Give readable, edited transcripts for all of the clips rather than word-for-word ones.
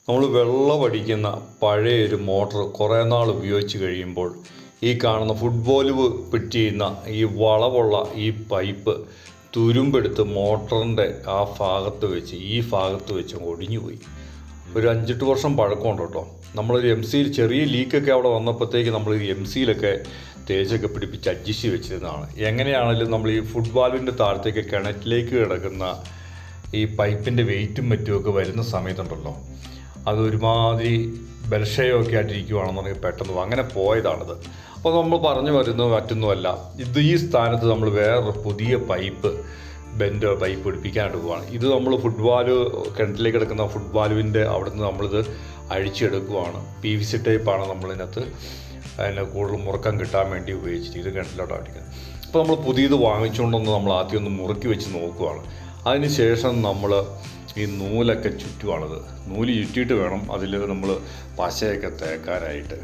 നമ്മൾ വെള്ളമടിക്കുന്ന പഴയൊരു മോട്ടർ കുറേ നാൾ ഉപയോഗിച്ച് കഴിയുമ്പോൾ ഈ കാണുന്ന ഫുട്ബോൾ ഫിറ്റ് ചെയ്യുന്ന ഈ വളവുള്ള ഈ പൈപ്പ് തുരുമ്പെടുത്ത് മോട്ടറിൻ്റെ ഈ ഭാഗത്ത് വെച്ച് ഒടിഞ്ഞുപോയി. ഒരു 5-8 വർഷം പഴക്കമുണ്ട് കേട്ടോ. നമ്മളൊരു സിയിൽ ചെറിയ ലീക്കൊക്കെ അവിടെ വന്നപ്പോഴത്തേക്ക് നമ്മൾ സിയിലൊക്കെ തേച്ചൊക്കെ പിടിപ്പിച്ച് അഡ്ജസ്റ്റ് വെച്ചിരുന്നതാണ്. എങ്ങനെയാണെങ്കിലും നമ്മൾ ഈ ഫുട്ബോളിൻ്റെ താഴത്തേക്ക് കിണറ്റിലേക്ക് കിടക്കുന്ന ഈ പൈപ്പിൻ്റെ വെയിറ്റും മറ്റുമൊക്കെ വരുന്ന സമയത്തുണ്ടല്ലോ, അത് ഒരുമാതിരി ബലക്ഷയമൊക്കെ ആയിട്ടിരിക്കുവാണെന്നുണ്ടെങ്കിൽ പെട്ടെന്ന് അങ്ങനെ പോയതാണിത്. അപ്പോൾ നമ്മൾ പറഞ്ഞു വരുന്നത് മറ്റൊന്നുമല്ല, ഈ സ്ഥാനത്ത് നമ്മൾ വേറൊരു പുതിയ പൈപ്പ് പിടിപ്പിക്കാനായിട്ട് പോവുകയാണ്. ഇത് നമ്മൾ കിണറ്റിലേക്ക് കിടക്കുന്ന ഫുട്ബോളിൻ്റെ അവിടെ നിന്ന് നമ്മളിത് അഴിച്ചെടുക്കുവാണ്. PVC ടൈപ്പാണ് നമ്മളിതിനകത്ത് അതിന് കൂടുതൽ മുറുക്കം കിട്ടാൻ വേണ്ടി ഉപയോഗിച്ചിട്ട് ഇത് കിണറ്റിലോട്ട് അടിക്കുന്നത്. അപ്പോൾ നമ്മൾ പുതിയത് വാങ്ങിച്ചുകൊണ്ടൊന്ന് നമ്മൾ ആദ്യം ഒന്ന് മുറുക്കി വെച്ച് നോക്കുവാണ്. അതിന് ശേഷം നമ്മൾ ഈ നൂലൊക്കെ ചുറ്റുവാണത്. നൂല് ചുറ്റിയിട്ട് വേണം അതിൽ നമ്മൾ പശയൊക്കെ തേക്കാനായിട്ട്.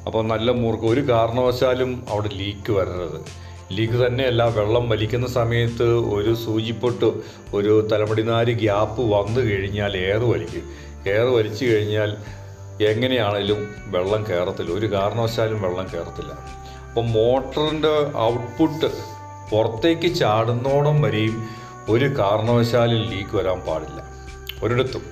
അപ്പോൾ നല്ല മുറുക്ക്, ഒരു കാരണവശാലും അവിടെ ലീക്ക് വരരുത്. ലീക്ക് തന്നെയല്ല, വെള്ളം വലിക്കുന്ന സമയത്ത് ഒരു സൂചിപ്പൊട്ട്, ഒരു തലമുടിനാര് ഗ്യാപ്പ് വന്നു കഴിഞ്ഞാൽ എയർ വലിച്ചു കഴിഞ്ഞാൽ എങ്ങനെയാണെങ്കിലും വെള്ളം കയറത്തില്ല, ഒരു കാരണവശാലും വെള്ളം കയറത്തില്ല. അപ്പോൾ മോട്ടറിൻ്റെ ഔട്ട്പുട്ട് പുറത്തേക്ക് ചാടുന്നോടം വരെയും ഒരു കാരണവശാലും ലീക്ക് വരാൻ പാടില്ല ഒരിടത്തും.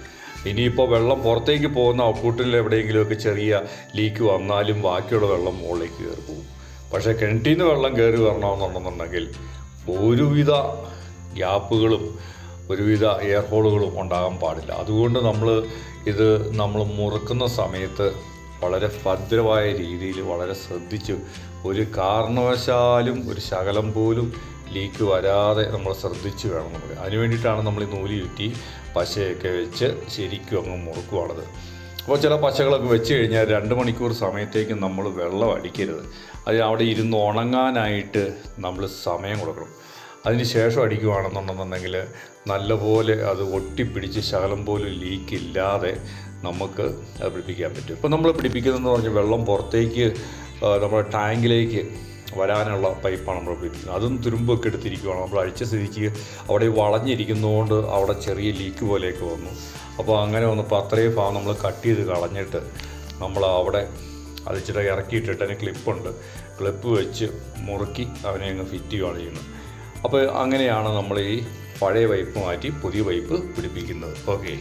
ഇനിയിപ്പോൾ വെള്ളം പുറത്തേക്ക് പോകുന്ന ഔട്ട്പുട്ടിൽ എവിടെയെങ്കിലുമൊക്കെ ചെറിയ ലീക്ക് വന്നാലും ബാക്കിയുള്ള വെള്ളം മുകളിലേക്ക് കയറി പോകും. പക്ഷേ കിണറ്റിൽ നിന്ന് വെള്ളം കയറി വരണമെന്നുണ്ടെന്നുണ്ടെങ്കിൽ ഒരുവിധ ഗ്യാപ്പുകളും ഒരുവിധ എയർ ഹോളുകളും ഉണ്ടാകാൻ പാടില്ല. അതുകൊണ്ട് നമ്മൾ മുറുക്കുന്ന സമയത്ത് വളരെ ഭദ്രമായ രീതിയിൽ വളരെ ശ്രദ്ധിച്ച്, ഒരു കാരണവശാലും ഒരു ശകലം പോലും ലീക്ക് വരാതെ നമ്മൾ ശ്രദ്ധിച്ച് വേണം നമുക്ക്. അതിന് വേണ്ടിയിട്ടാണ് നമ്മൾ ഈ നൂല് ചുറ്റി പശയൊക്കെ വെച്ച് ശരിക്കും അങ്ങ് മുറുക്കുവാണത്. അപ്പോൾ ചില പശകളൊക്കെ വെച്ച് കഴിഞ്ഞാൽ 2 മണിക്കൂർ സമയത്തേക്ക് നമ്മൾ വെള്ളം അടിക്കരുത്. അത് അവിടെ ഇരുന്ന് ഉണങ്ങാനായിട്ട് നമ്മൾ സമയം കൊടുക്കണം. അതിന് ശേഷം അടിക്കുകയാണെന്നുണ്ടെന്നുണ്ടെങ്കിൽ നല്ലപോലെ അത് ഒട്ടിപ്പിടിച്ച് ശകലം പോലും ലീക്കില്ലാതെ നമുക്ക് അത് പിടിപ്പിക്കാൻ പറ്റും. ഇപ്പോൾ നമ്മൾ പിടിപ്പിക്കുന്നതെന്ന് പറഞ്ഞാൽ വെള്ളം പുറത്തേക്ക് നമ്മുടെ ടാങ്കിലേക്ക് വരാനുള്ള പൈപ്പാണ് നമ്മൾ പിടിപ്പിക്കുന്നത്. അതും തുരുമ്പൊക്കെ എടുത്തിരിക്കുകയാണ്. നമ്മൾ അഴിച്ച സ്ഥിതിക്ക് അവിടെ വളഞ്ഞിരിക്കുന്നതുകൊണ്ട് അവിടെ ചെറിയ ലീക്ക് പോലെയൊക്കെ വന്നു. അപ്പോൾ അങ്ങനെ വന്നപ്പോൾ അത്രയും ഭാഗം നമ്മൾ കട്ട് ചെയ്ത് കളഞ്ഞിട്ട് നമ്മൾ അവിടെ അത് ഇച്ചിരി ഇറക്കിയിട്ടിട്ട് അതിന് ക്ലിപ്പ് വെച്ച് മുറുക്കി അവനെ അങ്ങ് ഫിറ്റ് ചെയ്യുകയാണ് ചെയ്യുന്നത്. അപ്പോൾ അങ്ങനെയാണ് നമ്മൾ ഈ പഴയ പൈപ്പ് മാറ്റി പുതിയ പൈപ്പ് പിടിപ്പിക്കുന്നത്. ഓക്കെ.